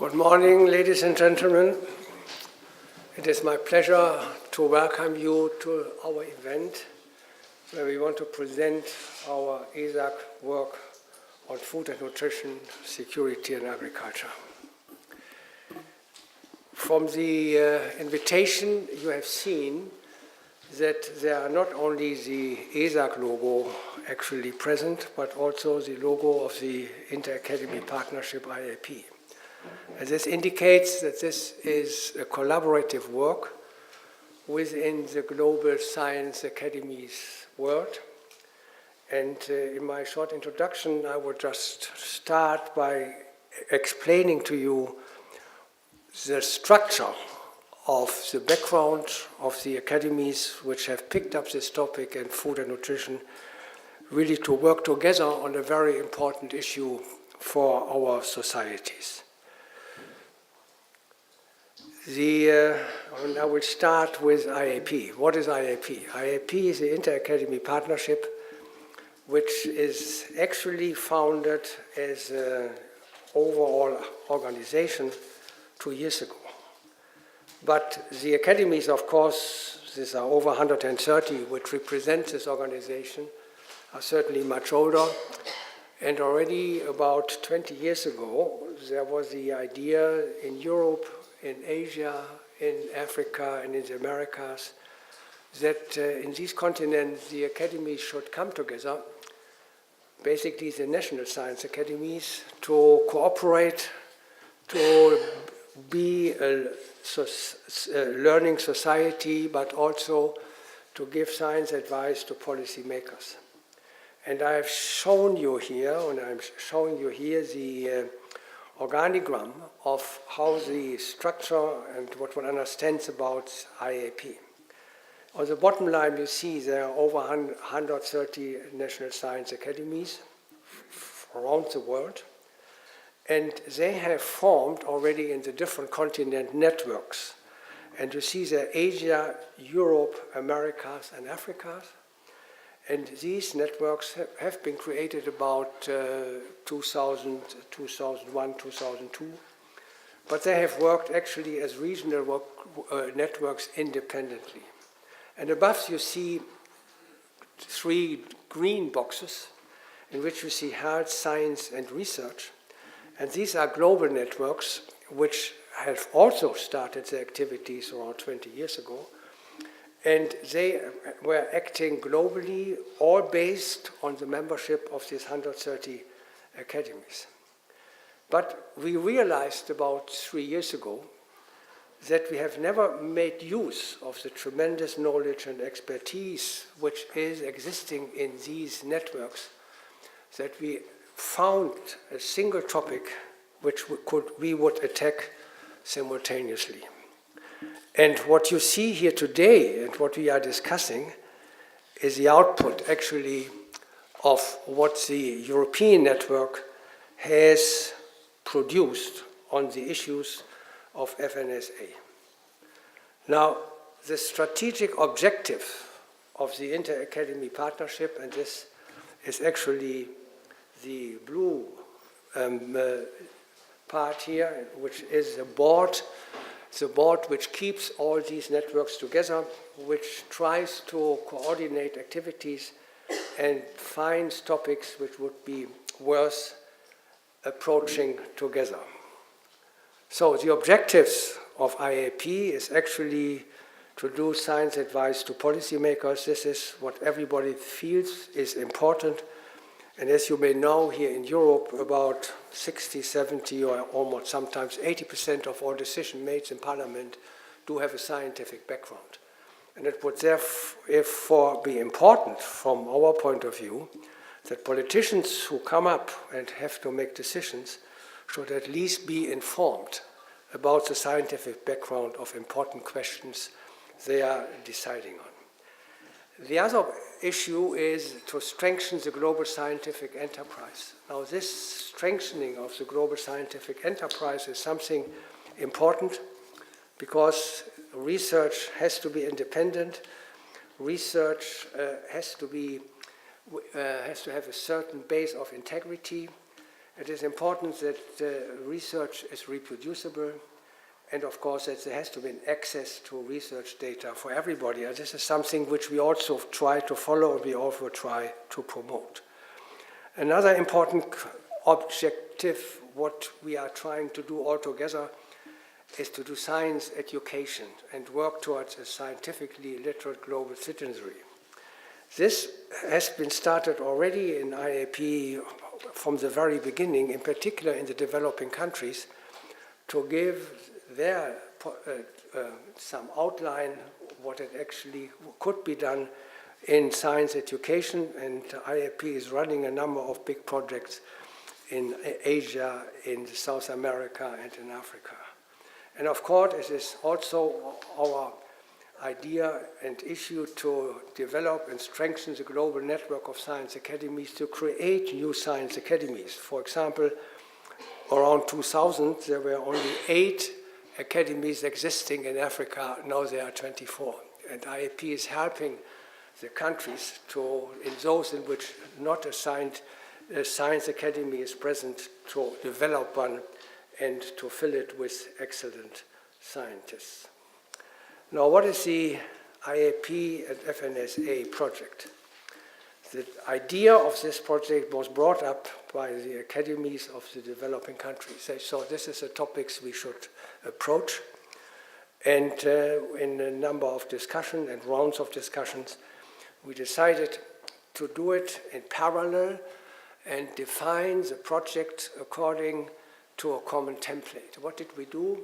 Good morning, ladies and gentlemen. It is my pleasure to welcome you to our event where we want to present our EASAC work on food and nutrition, security and agriculture. From the invitation you have seen that there are not only the EASAC logo actually present, but also the logo of the Inter-Academy Partnership IAP. And this indicates that this is a collaborative work within the global science academies world. And in my short introduction, I will just start by explaining to you the structure of the background of the academies which have picked up this topic in food and nutrition, really to work together on a very important issue for our societies. And I will start with IAP. What is IAP? IAP is the Inter-Academy Partnership, which is actually founded as an overall organization 2 years ago. But the academies, of course, these are over 130, which represent this organization, are certainly much older. And already about 20 years ago, there was the idea in Europe, in Asia, in Africa, and in the Americas, that in these continents the academies should come together, basically the national science academies, to cooperate, to be a learning society, but also to give science advice to policymakers. And I've shown you here, and I'm showing you here the organigram of how the structure and what one understands about IAP. On the bottom line, you see there are over 130 national science academies around the world, and they have formed already in the different continent networks. And you see there Asia, Europe, Americas, and Africa. And these networks have been created about 2000, 2001, 2002. But they have worked actually as regional networks independently. And above you see 3 green boxes in which you see health, science, and research. And these are global networks which have also started their activities around 20 years ago. And they were acting globally, all based on the membership of these 130 academies. But we realized about 3 years ago that we have never made use of the tremendous knowledge and expertise which is existing in these networks, that we found a single topic which we would attack simultaneously. And what you see here today and what we are discussing is the output actually of what the European network has produced on the issues of FNSA. Now, the strategic objective of the Inter-Academy Partnership, and this is actually the blue part here, which is the board which keeps all these networks together, which tries to coordinate activities and finds topics which would be worth approaching together. So the objectives of IAP is actually to do science advice to policymakers. This is what everybody feels is important. And as you may know, here in Europe, about 60, 70, or almost sometimes 80% of all decisions made in Parliament do have a scientific background. And it would therefore be important from our point of view that politicians who come up and have to make decisions should at least be informed about the scientific background of important questions they are deciding on. The other issue is to strengthen the global scientific enterprise. Now, this strengthening of the global scientific enterprise is something important because research has to be independent. Research has to have a certain base of integrity, It is important that research is reproducible, and of course that there has to be an access to research data for everybody. And this is something which we also try to follow, and we also try to promote. Another important objective, what we are trying to do all together, is to do science education and work towards a scientifically literate global citizenry. This has been started already in IAP from the very beginning, in particular in the developing countries, to give their some outline what it actually could be done in science education, and IAP is running a number of big projects in Asia, in South America, and in Africa. And of course, it is also our idea and issue to develop and strengthen the global network of science academies, to create new science academies. For example, around 2000, there were only 8 academies existing in Africa. Now there are 24. And IAP is helping the countries to, in those in which not a science academy is present, to develop one and to fill it with excellent scientists. Now, what is the IAP and FNSA project? The idea of this project was brought up by the academies of the developing countries. They thought this is the topics we should approach. And in a number of discussions and rounds of discussions, we decided to do it in parallel and define the project according to a common template. What did we do?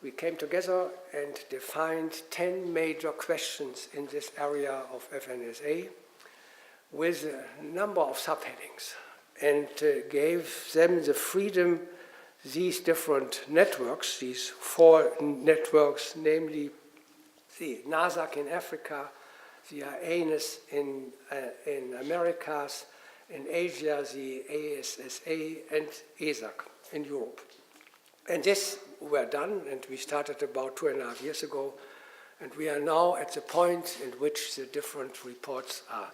We came together and defined 10 major questions in this area of FNSA with a number of subheadings, and gave them the freedom, these different networks, these 4 networks, namely the NASAC in Africa, the EASAC in Americas, in Asia, the EASA, and EASAC in Europe. And this were done, and we started about 2.5 years ago, and we are now at the point in which the different reports are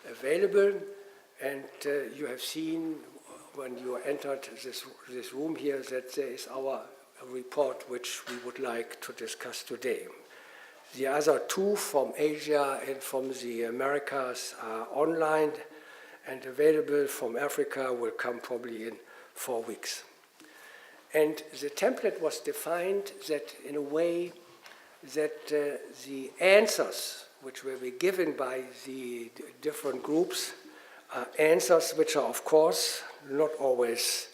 available. And you have seen when you entered this room here that there is our report which we would like to discuss today. The other 2 from Asia and from the Americas are online and available. From Africa will come probably in 4 weeks. And the template was defined that in a way that the answers which will be given by the different groups are answers which are, of course, not always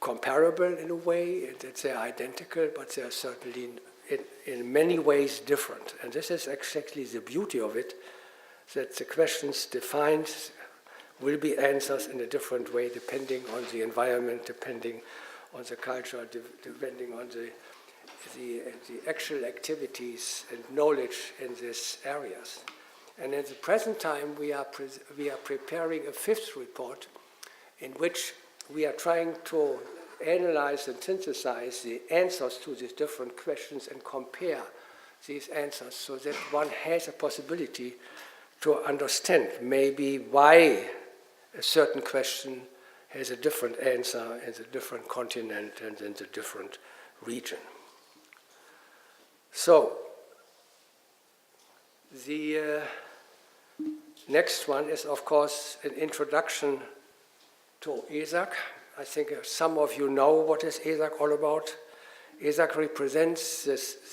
comparable in a way, that they're identical, but they're certainly in many ways different. And this is exactly the beauty of it, that the questions defined will be answers in a different way depending on the environment, depending on the culture, depending on the actual activities and knowledge in these areas. And at the present time, we are preparing a 5th report in which we are trying to analyze and synthesize the answers to these different questions and compare these answers so that one has a possibility to understand maybe why a certain question has a different answer in a different continent and in a different region. So, the next one is, of course, an introduction to EASAC. I think some of you know what is EASAC all about. EASAC represents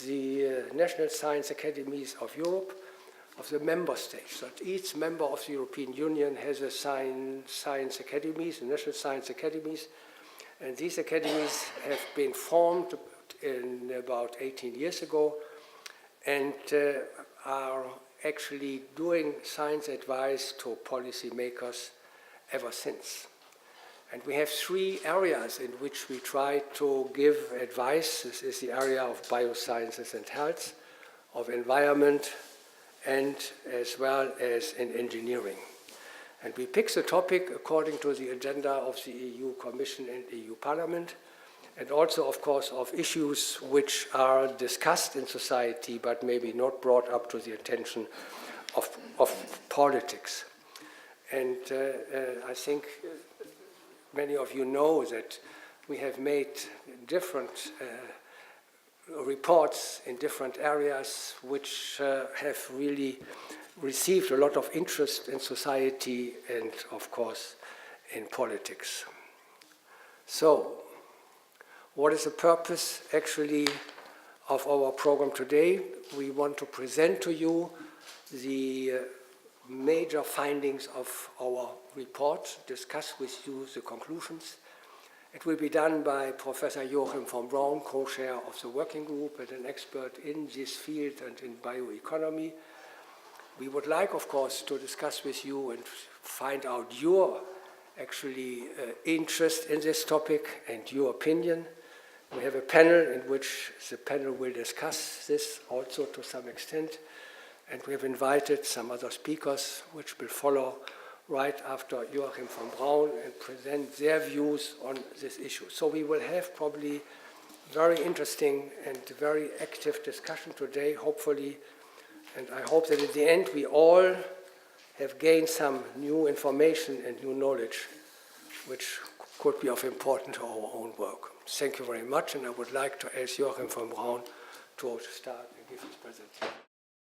the National Science Academies of Europe, of the member states. So each member of the European Union has a science academies, national science academies, and these academies have been formed in about 18 years ago and are actually doing science advice to policymakers ever since. And we have 3 areas in which we try to give advice. This is the area of biosciences and health, of environment, and as well as in engineering. And we pick the topic according to the agenda of the EU Commission and EU Parliament, and also, of course, of issues which are discussed in society but maybe not brought up to the attention of politics. And I think many of you know that we have made different reports in different areas which have really received a lot of interest in society and, of course, in politics. So, what is the purpose actually of our program today? We want to present to you the major findings of our report, discuss with you the conclusions. It will be done by Professor Joachim von Braun, co-chair of the working group and an expert in this field and in bioeconomy. We would like, of course, to discuss with you and find out your interest in this topic and your opinion. We have a panel in which the panel will discuss this also to some extent. And we have invited some other speakers which will follow right after Joachim von Braun and present their views on this issue. So we will have probably very interesting and very active discussion today, hopefully. And I hope that at the end we all have gained some new information and new knowledge which could be of importance to our own work. Thank you very much, and I would like to ask Joachim von Braun to start and give his presentation.